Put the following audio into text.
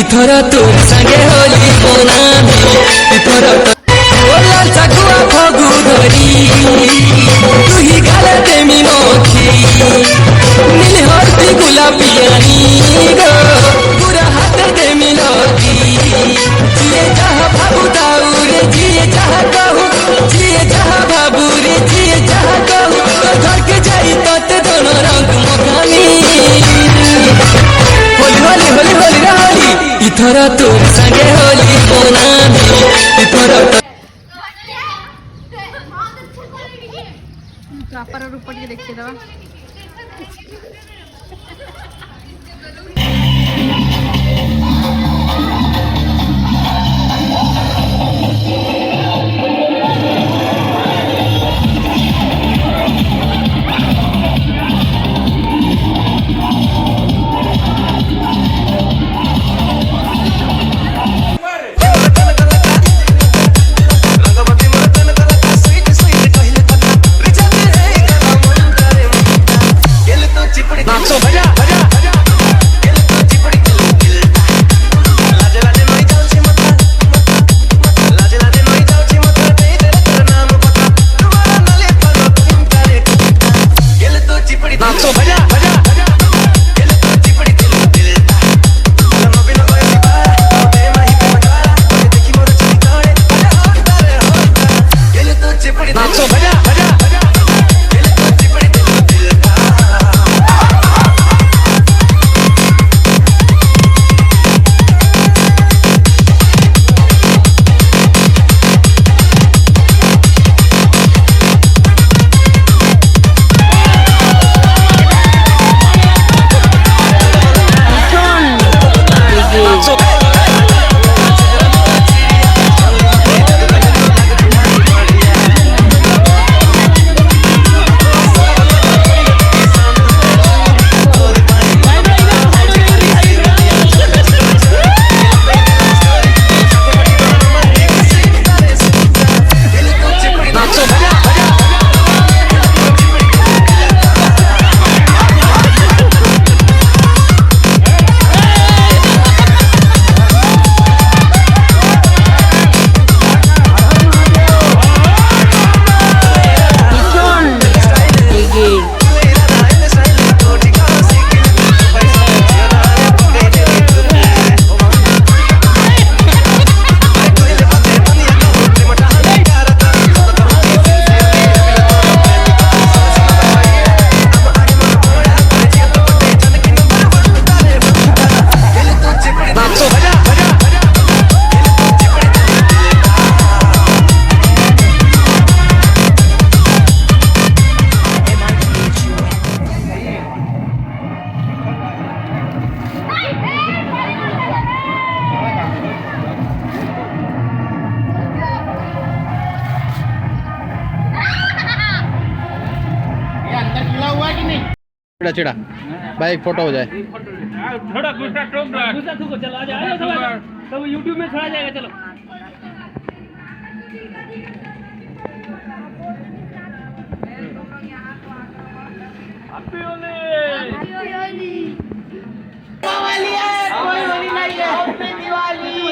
Ether तुम संगे Holi मनामी ether ओला चकुआ फगु धरी तू ही गाले देमी नोखी नील हरती गुलाबियानी गो पूरा हाथ देमी नोखी जिए जहाँ भाबू दाऊरे जिए जहाँ कहू जिए जहाँ भाबू रे जिए जहाँ कहू तो घर के जाई तोते दोनों रंग मकानी होली होली होली होली इथर तुम संगे होली मनामी इथर अपर और ऊपर के देखिए दवा चिड़ा भाई एक फोटो हो जाए। थोड़ा गुस्सा टोक रहा गुस्सा थूको चलो आ जाओ सब YouTube में छड़ा जाएगा चलो हैप्पी होली दिवाली है कोई होली नहीं है हैप्पी दिवाली